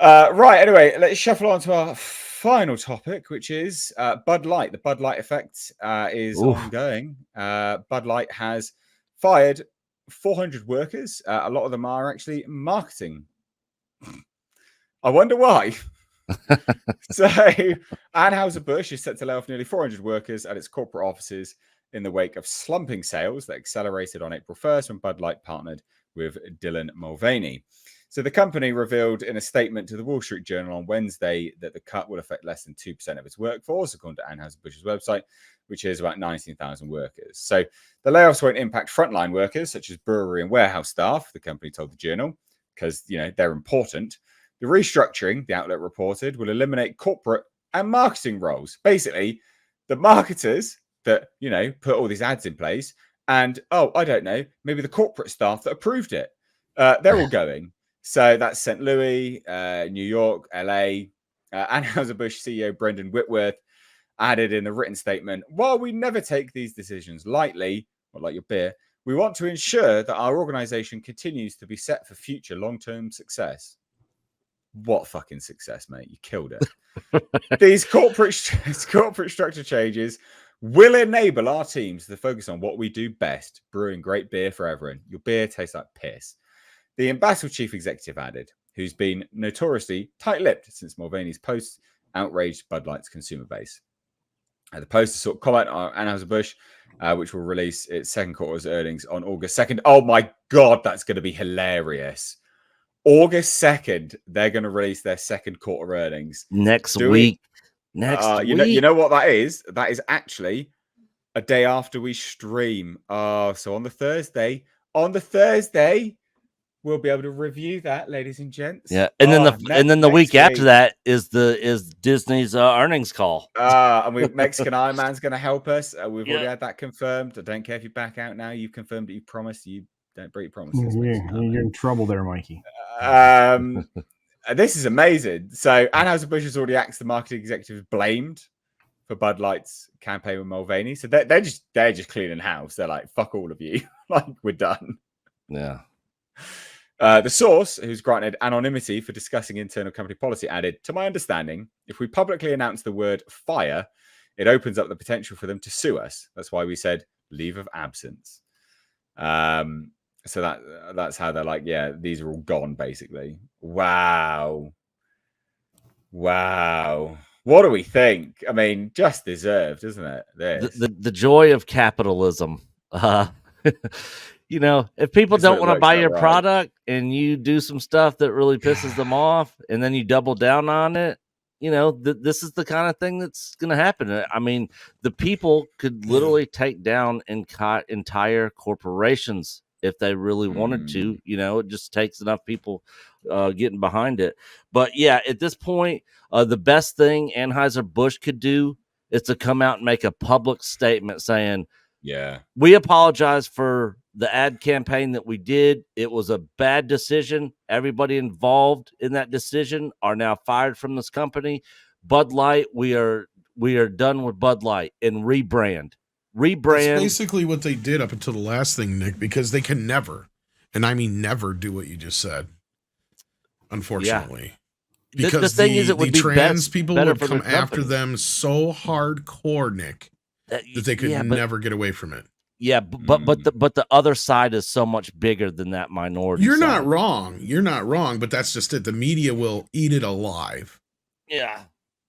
Right. Anyway, let's shuffle on to our final topic, which is Bud Light. The Bud Light effect is Oof. ongoing. Bud Light has fired 400 workers. A lot of them are actually marketing. I wonder why. So, Anheuser-Busch is set to lay off nearly 400 workers at its corporate offices in the wake of slumping sales that accelerated on April 1st when Bud Light partnered with Dylan Mulvaney. So the company revealed in a statement to the Wall Street Journal on Wednesday that the cut will affect less than 2% of its workforce, according to Anheuser-Busch's website, which is about 19,000 workers. So the layoffs won't impact frontline workers, such as brewery and warehouse staff, the company told the Journal, because, they're important. The restructuring, the outlet reported, will eliminate corporate and marketing roles. Basically, the marketers that, put all these ads in place and, I don't know, maybe the corporate staff that approved it. They're all going. So that's St. Louis, New York, LA. Anheuser-Busch CEO Brendan Whitworth added in a written statement, while we never take these decisions lightly, or like your beer, we want to ensure that our organization continues to be set for future long-term success. What fucking success, mate. You killed it. These corporate structure changes will enable our teams to focus on what we do best, brewing great beer for everyone. Your beer tastes like piss. The Ambassador chief executive added, who's been notoriously tight-lipped since Mulvaney's posts outraged Bud Light's consumer base. The post is sort of comment on Anheuser-Busch, which will release its second quarter's earnings on August 2nd. Oh my God, that's going to be hilarious. August 2nd, they're going to release their second quarter earnings. Next week. You know what that is? That is actually a day after we stream. So on the Thursday, we'll be able to review that, ladies and gents. Yeah, and then the week after that is Disney's earnings call. And Mexican Iron Man's going to help us. We've already had that confirmed. I don't care if you back out now. You've confirmed that you promised. You don't break promises. You're in trouble there, Mikey. This is amazing. So Anheuser-Busch has already axed the marketing executives blamed for Bud Light's campaign with Mulvaney. So they're just cleaning house. They're like, fuck all of you. Like, we're done. Yeah. The source, who's granted anonymity for discussing internal company policy, added, to my understanding, if we publicly announce the word fire, it opens up the potential for them to sue us. That's why we said leave of absence. So that's how they're like, yeah, these are all gone, basically. Wow. What do we think? I mean, just deserved, isn't it? The joy of capitalism. If people don't want to buy your product and you do some stuff that really pisses them off and then you double down on it, this is the kind of thing that's going to happen. I mean, the people could literally take down entire corporations if they really wanted to. It just takes enough people getting behind it. But yeah, at this point, the best thing Anheuser-Busch could do is to come out and make a public statement saying, yeah, we apologize for the ad campaign that we did. It was a bad decision. Everybody involved in that decision are now fired from this company. Bud Light, we are done with Bud Light, and rebrand. That's basically what they did up until the last thing, Nick, because they can never, and I mean never, do what you just said. Unfortunately. Yeah. Because the thing is, it would be trans people would come after them so hardcore, Nick, that they could never get away from it. Yeah, but the other side is so much bigger than that minority. You're not wrong, but that's just it. The media will eat it alive. Yeah.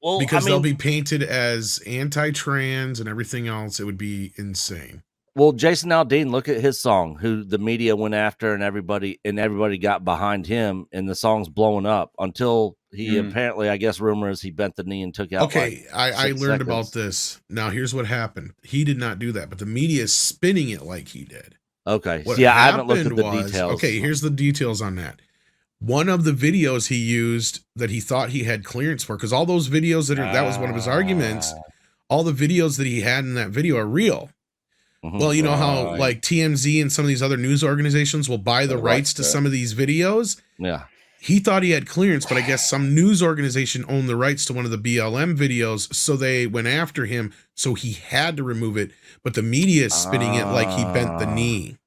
Well, because they'll be painted as anti-trans and everything else. It would be insane. Well, Jason Aldean, look at his song, who the media went after, and everybody got behind him, and the song's blowing up until he apparently, I guess, rumor is he bent the knee and took out. Okay, I learned about this. Now, here's what happened. He did not do that, but the media is spinning it like he did. Okay, I haven't looked at the details. Okay, here's the details on that. One of the videos he used that he thought he had clearance for, because all those videos that was one of his arguments, all the videos that he had in that video are real. Mm-hmm. Well, you know how like TMZ and some of these other news organizations will buy the rights to some of these videos? Yeah. He thought he had clearance, but I guess some news organization owned the rights to one of the BLM videos, so they went after him, so he had to remove it, but the media is spinning it like he bent the knee.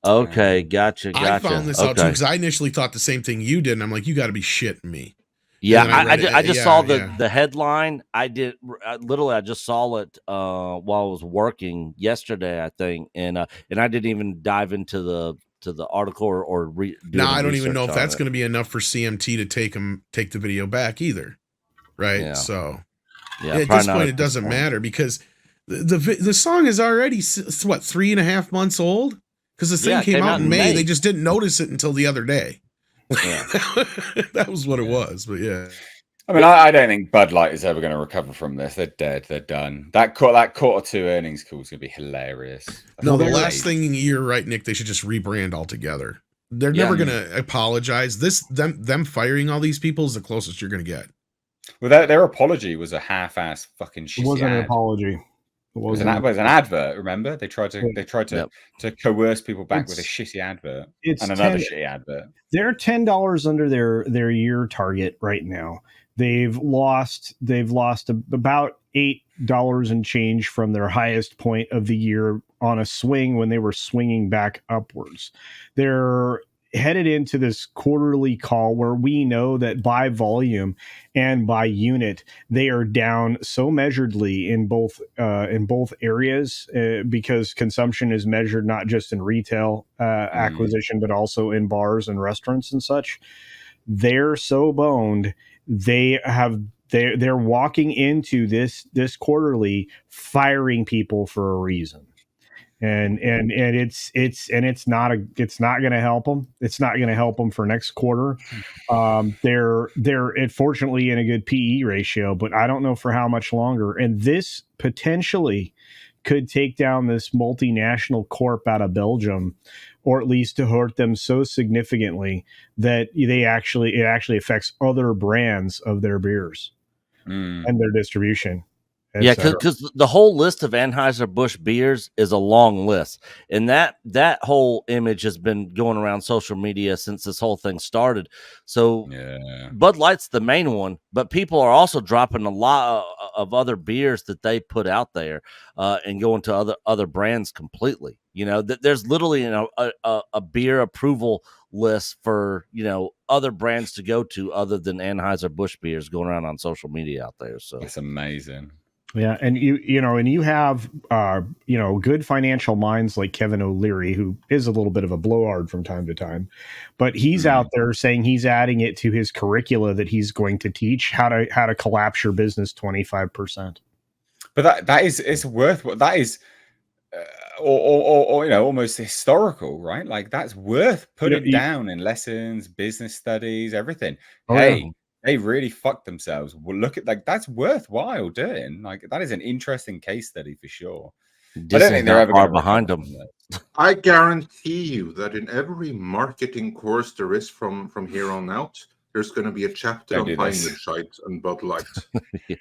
Okay, gotcha. I found this out too, because I initially thought the same thing you did, and I'm like, you got to be shitting me. Yeah, And then I, read ju- I it. just Yeah, saw yeah. the headline. I just saw it while I was working yesterday, I think, and I didn't even dive into the article or do Now any I don't even know research if on that's it. going to be enough for CMT to take the video back either, right? Yeah. So Yeah, at probably this not point, at it this doesn't point. matter because the song is already what 3.5 months old because this Yeah, thing it came came out out in in May. They May. just didn't notice it until the other day. Yeah. That was what it Yeah. was. But yeah, I mean, I don't think Bud Light is ever going to recover from this. They're dead. They're done. That quarter two earnings call is going to be hilarious. That's no. The amazing. last thing you're right, Nick. They should just rebrand altogether. They're Yeah. never going to apologize. Them firing all these people is the closest you're going to get. Well, their apology was a half-ass fucking It shitty wasn't an ad. apology. It was an advert. Remember, they tried to Yep. to coerce people back with a It's- shitty advert It's and another 10 shitty advert. They're $10 under their year target right now. They've lost about $8 and change from their highest point of the year on a swing when they were swinging back upwards. They're headed into this quarterly call where we know that by volume and by unit they are down so measuredly in both areas because consumption is measured not just in retail acquisition but also in bars and restaurants and such. They're so boned. They're walking into this quarterly firing people for a reason. And it's not going to help them. It's not going to help them for next quarter. They're fortunately in a good PE ratio, but I don't know for how much longer. And this potentially could take down this multinational corp out of Belgium, or at least to hurt them so significantly that it actually affects other brands of their beers and their distribution. Yeah, because the whole list of Anheuser-Busch beers is a long list, and that whole image has been going around social media since this whole thing started. So Yeah. Bud Light's the main one, but people are also dropping a lot of other beers that they put out there and going to other brands completely. You know, there's literally a beer approval list for other brands to go to other than Anheuser-Busch beers going around on social media out there. So It's amazing. Yeah, and you have good financial minds like Kevin O'Leary, who is a little bit of a blowhard from time to time, but he's out there saying he's adding it to his curricula that he's going to teach how to collapse your business 25%. But that is it's worth that is or almost historical, right? Like that's worth putting down in lessons, business studies, everything. Yeah. They really fucked themselves. Well, look at that's worthwhile doing. Like that is an interesting case study for sure. I don't think they're ever far behind them. I guarantee you that in every marketing course there is from here on out, there's going to be a chapter on Heinenscheid and Bud Light. Yeah.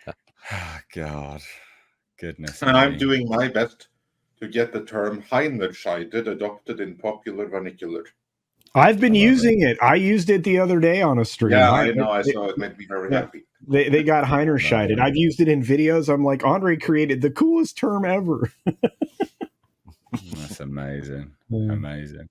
Oh, God, goodness. And I'm doing my best to get the term Heinenscheid adopted in popular vernacular. I've been using it. I used it the other day on a stream. Yeah, I know. I saw it. Made me very happy. They got Heinenscheid. I've used it in videos. I'm like, Andre created the coolest term ever. That's amazing. Amazing.